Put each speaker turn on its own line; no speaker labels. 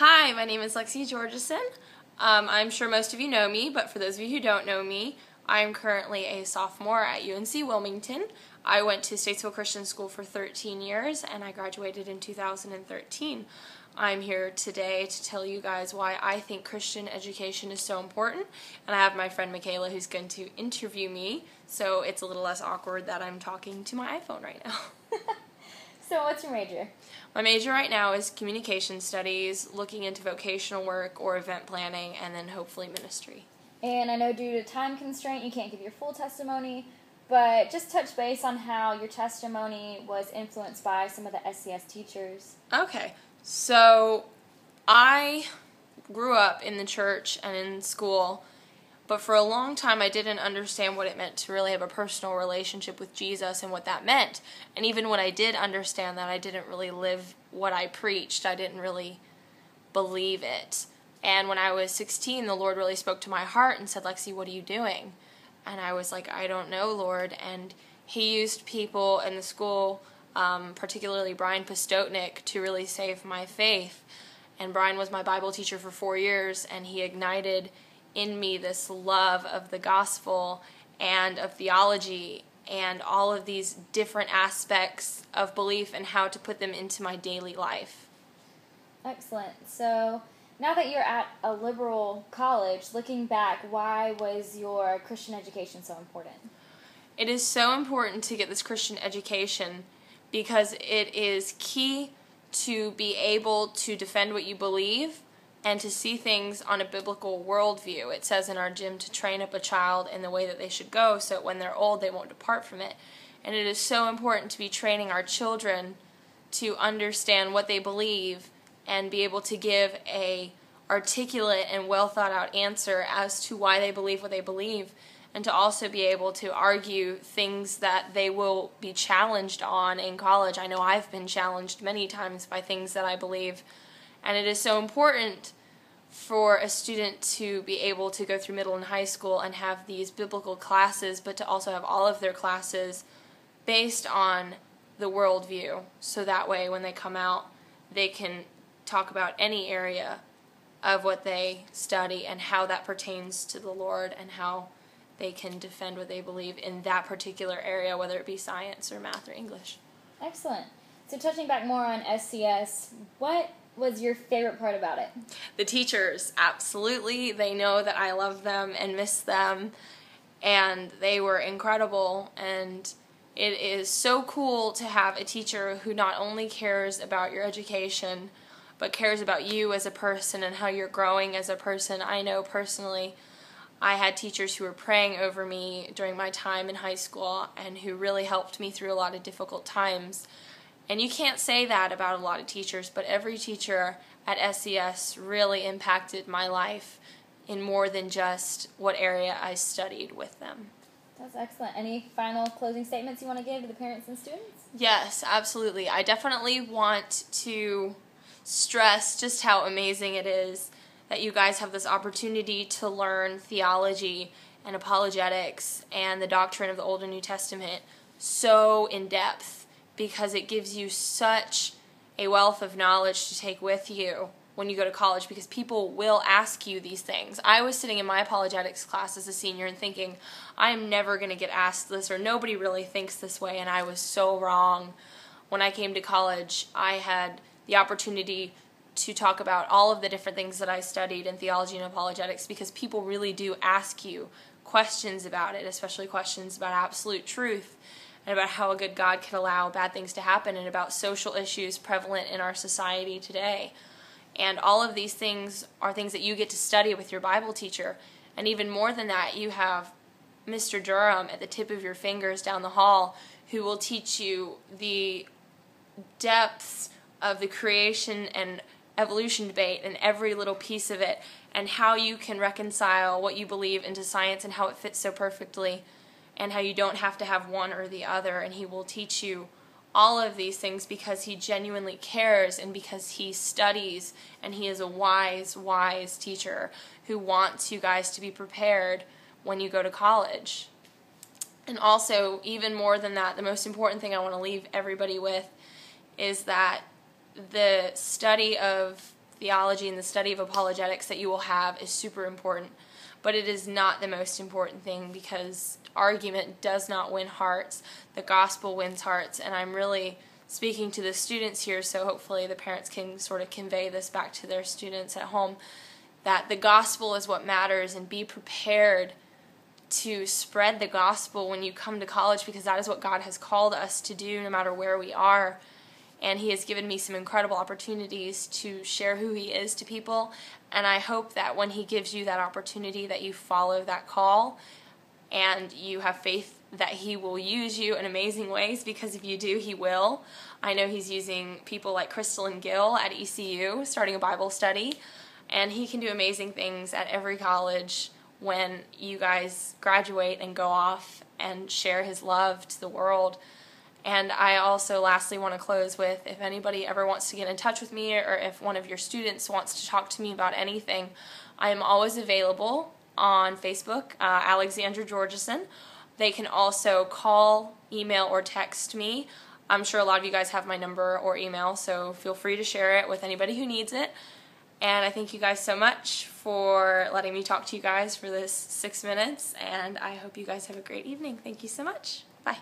Hi, my name is Georgeson. I'm sure most of you know me, but for those of you who don't know me, I'm currently a sophomore at UNC Wilmington. I went to Statesville Christian School for 13 years, and I graduated in 2013. I'm here today to tell you guys why I think Christian education is so important, and I have my friend Michaela who's going to interview me, so it's a little less awkward that I'm talking to my iPhone right now.
So what's your major?
My major right now is communication studies, looking into vocational work or event planning, and then hopefully ministry.
And I know due to time constraint you can't give your full testimony, but just touch base on how your testimony was influenced by some of the SCS teachers.
Okay, so I grew up in the church and in school, but for a long time I didn't understand what it meant to really have a personal relationship with Jesus and what that meant. And even when I did understand that, I didn't really live what I preached. I didn't really believe it. And when I was 16, the Lord really spoke to my heart and said, Lexi, what are you doing? And I was like, I don't know, Lord. And He used people in the school, particularly Brian Postotnik, to really save my faith. And Brian was my Bible teacher for 4 years, and he ignited in me this love of the gospel and of theology and all of these different aspects of belief and how to put them into my daily life.
Excellent. So now that you're at a liberal college, looking back, why was your Christian education so important?
It is so important to get this Christian education because it is key to be able to defend what you believe and to see things on a biblical worldview. It says in our gym to train up a child in the way that they should go so that when they're old they won't depart from it. And it is so important to be training our children to understand what they believe and be able to give a articulate and well thought out answer as to why they believe what they believe, and to also be able to argue things that they will be challenged on in college. I know I've been challenged many times by things that I believe. And it is so important for a student to be able to go through middle and high school and have these biblical classes, but to also have all of their classes based on the worldview. So that way when they come out, they can talk about any area of what they study and how that pertains to the Lord and how they can defend what they believe in that particular area, whether it be science or math or English.
Excellent. So touching back more on SCS, what was your favorite part about it?
The teachers, absolutely. They know that I love them and miss them, and they were incredible. And it is so cool to have a teacher who not only cares about your education, but cares about you as a person and how you're growing as a person. I know personally I had teachers who were praying over me during my time in high school and who really helped me through a lot of difficult times. And you can't say that about a lot of teachers, but every teacher at SCS really impacted my life in more than just what area I studied with them.
That's excellent. Any final closing statements you want to give to the parents and students?
Yes, absolutely. I definitely want to stress just how amazing it is that you guys have this opportunity to learn theology and apologetics and the doctrine of the Old and New Testament so in depth, because it gives you such a wealth of knowledge to take with you when you go to college, because people will ask you these things. I was sitting in my apologetics class as a senior and thinking, I am never going to get asked this, or nobody really thinks this way, and I was so wrong. When I came to college, I had the opportunity to talk about all of the different things that I studied in theology and apologetics, because people really do ask you questions about it, especially questions about absolute truth, and about how a good God could allow bad things to happen, and about social issues prevalent in our society today. And all of these things are things that you get to study with your Bible teacher. And even more than that, you have Mr. Durham at the tip of your fingers down the hall who will teach you the depths of the creation and evolution debate and every little piece of it, and how you can reconcile what you believe into science and how it fits so perfectly, and how you don't have to have one or the other. And he will teach you all of these things because he genuinely cares and because he studies, and he is a wise, wise teacher who wants you guys to be prepared when you go to college. And also, even more than that, the most important thing I want to leave everybody with is that the study of theology and the study of apologetics that you will have is super important. But it is not the most important thing, because argument does not win hearts. The gospel wins hearts. And I'm really speaking to the students here, so hopefully the parents can sort of convey this back to their students at home, that the gospel is what matters, and be prepared to spread the gospel when you come to college, because that is what God has called us to do no matter where we are. And He has given me some incredible opportunities to share who He is to people, and I hope that when He gives you that opportunity that you follow that call, and you have faith that He will use you in amazing ways, because if you do, He will. I know He's using people like Crystal and Gil at ECU, starting a Bible study, and He can do amazing things at every college when you guys graduate and go off and share His love to the world. And I also lastly want to close with, if anybody ever wants to get in touch with me, or if one of your students wants to talk to me about anything, I am always available on Facebook, Alexandra Georgeson. They can also call, email, or text me. I'm sure a lot of you guys have my number or email, so feel free to share it with anybody who needs it. And I thank you guys so much for letting me talk to you guys for this 6 minutes, and I hope you guys have a great evening. Thank you so much. Bye.